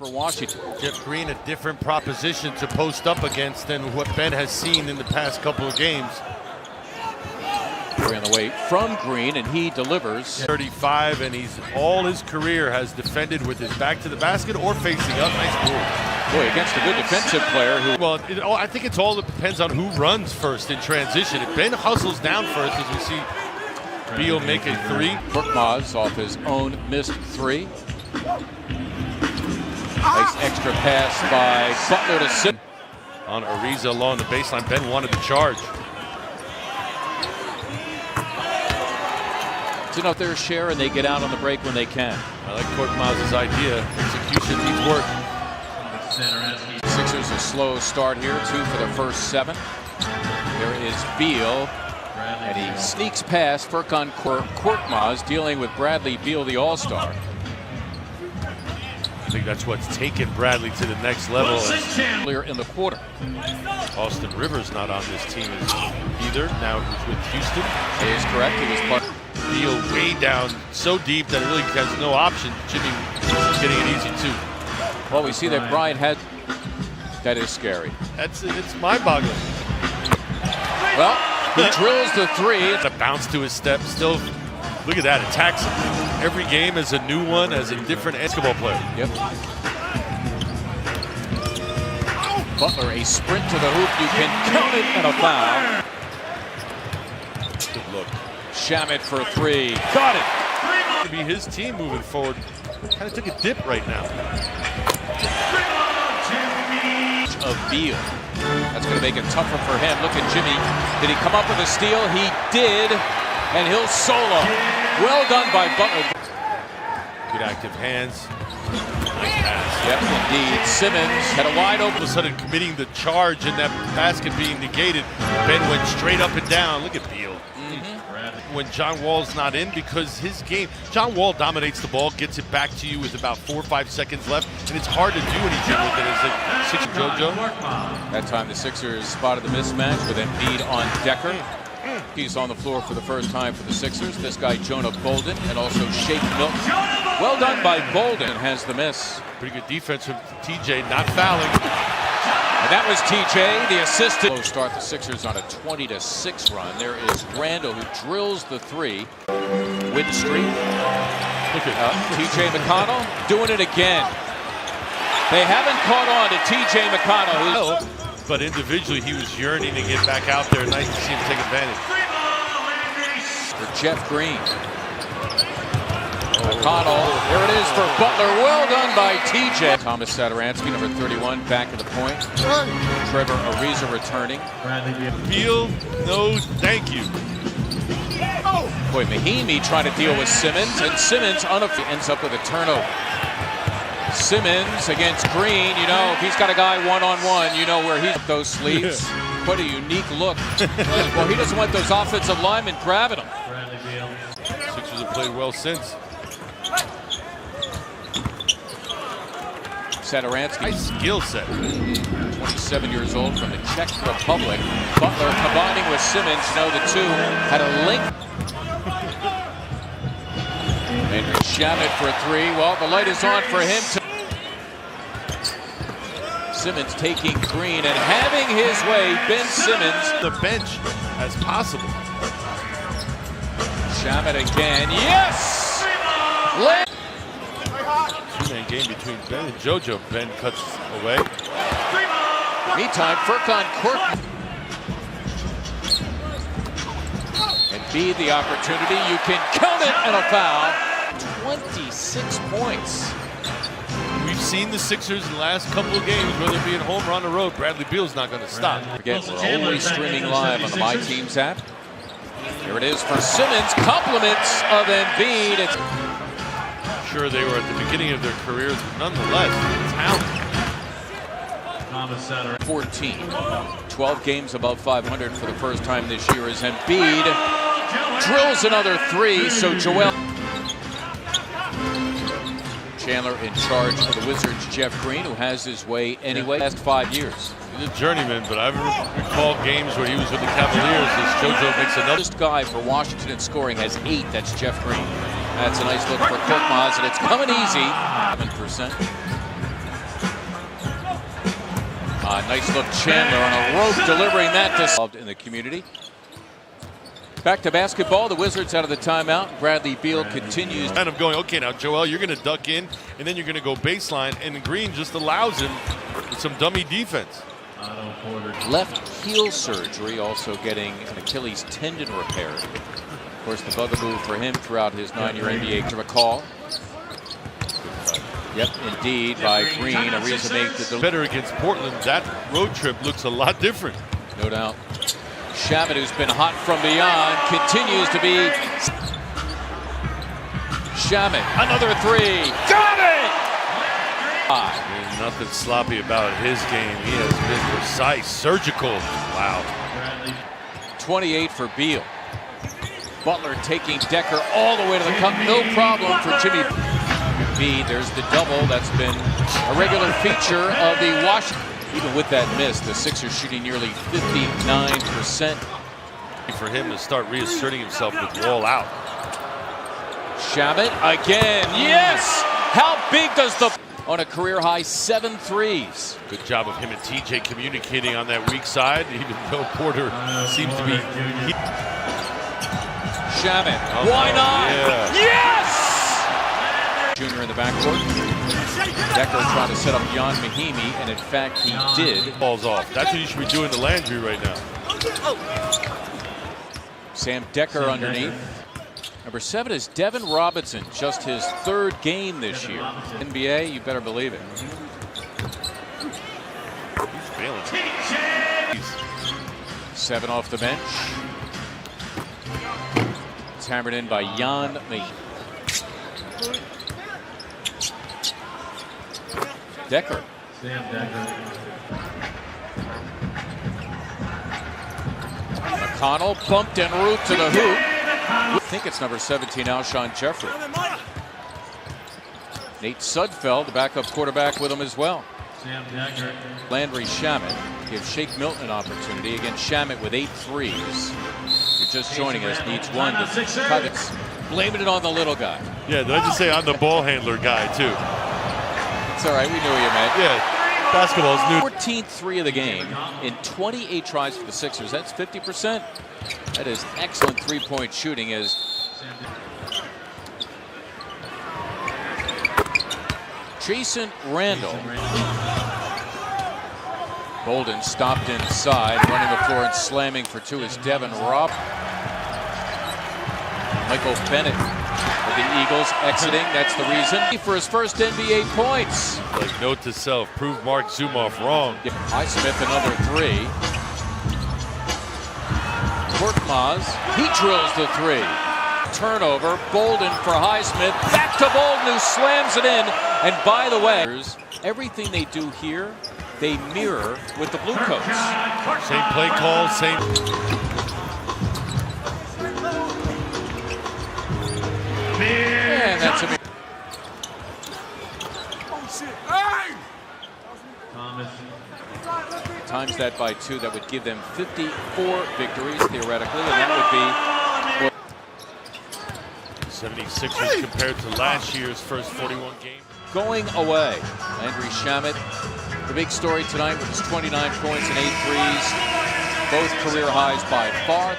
for Washington. Jeff Green, a different proposition to post up against than what Ben has seen in the past couple of games. On the way from Green, and he delivers. 35, and he's all his career has defended with his back to the basket or facing up. Nice move. Boy, against a good defensive player who... Well, I think it's all that depends on who runs first in transition. If Ben hustles down first, as we see Beal make a three. Korkmaz off his own missed three. Nice extra pass by Butler to Simmons. On Ariza along the baseline, Ben wanted the charge. It's enough their share, and they get out on the break when they can. I like Korkmaz's idea. Execution needs work. Sixers a slow start here, 2 for the first 7. There is Beal, and he sneaks past Furkan Korkmaz, dealing with Bradley Beal, the All-Star. I think that's what's taken Bradley to the next level. Earlier in the quarter. Austin Rivers not on this team either. Now he's with Houston. That is correct. He was part. Beal way down so deep that it really has no option. Jimmy getting it easy too. Well, we see that Bryant had. That is scary. It's mind-boggling. Well, he drills the three. The bounce to his step. Still, look at that. Attacks him. Every game is a new one, as a different basketball player. Yep. Butler, a sprint to the hoop. You can count it and a foul. Good look. Shamet for three. Got it. To be his team moving forward. Kind of took a dip right now. Of Beal. That's going to make it tougher for him. Look at Jimmy. Did he come up with a steal? He did. And he'll solo. Well done by Butler. Good active hands. Nice pass. Yep, indeed. Simmons had a wide open. All of a sudden committing the charge and that basket being negated. Ben went straight up and down. Look at Beal. When John Wall's not in, because his game, John Wall dominates the ball, gets it back to you with about 4 or 5 seconds left, and it's hard to do anything with it as a Sixer JoJo. That time the Sixers spotted the mismatch with Embiid on Decker. He's on the floor for the first time for the Sixers. This guy, Jonah Bolden, and also Shake Milton. Well done by Bolden, has the miss. Pretty good defense from TJ, not fouling. And that was TJ, the assistant. Start the Sixers on a 20-6 run. There is Randall, who drills the three. Win streak. Look at TJ McConnell doing it again. They haven't caught on to TJ McConnell. But individually, he was yearning to get back out there. Nice to see him take advantage. For Jeff Green. McConnell, there it is for Butler. Well done by TJ. Thomas Satoransky, number 31, back at the point. Trevor Ariza returning. Beal, no thank you. Boy, Mahimi trying to deal with Simmons, and Simmons ends up with a turnover. Simmons against Green, you know, if he's got a guy one-on-one, you know where he's those sleeves. Quite a unique look. Well, he doesn't want those offensive linemen grabbing him. Sixers have played well since. Satoransky. Nice skill set. 27 years old from the Czech Republic. Butler combining with Simmons, you know, the two had a link. And Shamet for a three. Well, the light is on for him. Simmons taking Green and having his way. Ben Simmons. The bench as possible. Shamet again. Yes! Two-man game between Ben and JoJo. Ben cuts away. Meantime, Furkan Korkmaz. And Embiid the opportunity. You can count it and a foul. 26 points. We've seen the Sixers in the last couple of games, whether it be at home or on the road. Bradley Beal's not going to stop. Again, we're only streaming live on the My Teams app. Here it is for Simmons. Compliments of Embiid. It's Sure, they were at the beginning of their careers, but nonetheless, talent. 14. 12 games above 500 for the first time this year as Embiid drills another three. So Joel Chandler in charge of the Wizards. Jeff Green, who has his way anyway. Last 5 years. He's a journeyman, but I recall games where he was with the Cavaliers as JoJo makes another. This guy for Washington in scoring has 8. That's Jeff Green. That's a nice look for Korkmaz, and it's coming easy. 7%. Nice look, Chandler on a rope delivering that to in the community. Back to basketball. The Wizards out of the timeout. Bradley Beal continues. And I'm going, okay, now, Joel, you're going to duck in, and then you're going to go baseline, and Green just allows him with some dummy defense. Left heel surgery, also getting an Achilles tendon repair. Of course, the bugaboo for him throughout his 9-year NBA to recall. Yep, indeed, by Green, a reason to make the better against Portland. That road trip looks a lot different. No doubt. Shamet, who's been hot from beyond, continues to be. Shamet, another three. Got it! There's nothing sloppy about his game. He has been precise, surgical. Wow. 28 for Beal. Butler taking Decker all the way to the cup. No problem for Jimmy B. There's the double. That's been a regular feature of the Washington. Even with that miss, the Sixers shooting nearly 59%. For him to start reasserting himself with Wall out. Shamet again. Yes! How big does the... On a career-high 7 threes. Good job of him and TJ communicating on that weak side, even though Porter seems to be... Shamet, why not? Yeah. Yes! Junior in the backcourt. Decker trying to set up Jan Mahimi, and in fact he did. Balls off. That's what you should be doing to Landry right now. Sam Decker underneath. Number 7 is Devin Robinson, just his 3rd game this year. NBA, you better believe it. He's failing. 7 off the bench. It's hammered in by Jan Mahimi. Decker. McConnell bumped en route to the hoop. I think it's number 17, Alshon Jeffrey. Nate Sudfeld, the backup quarterback, with him as well. Landry Shamet gives Shake Milton an opportunity. Again, Shamet with 8 threes. If you're just joining us, needs one to cut it. Blaming it on the little guy. Yeah, did I just say I'm the ball handler guy, too? It's all right, we knew you meant. Yeah, basketball's new. 14th three of the game in 28 tries for the Sixers. That's 50%. That is excellent three-point shooting as Jason Randall. Bolden stopped inside, running the floor and slamming for 2 is Devin Robb. Michael Bennett of the Eagles exiting. That's the reason for his first NBA points. Like note to self, prove Mark Zumoff wrong. Highsmith another 3. Korkmaz, he drills the 3. Turnover, Bolden for Highsmith. Back to Bolden, who slams it in. And by the way, everything they do here, they mirror with the Blue Coats. Same play call, same. And that's a times that by 2, that would give them 54 victories theoretically, and that would be 76ers compared to last year's first 41 games. Going away. Landry Shamet, the big story tonight with his 29 points and 8 threes, both career highs by far.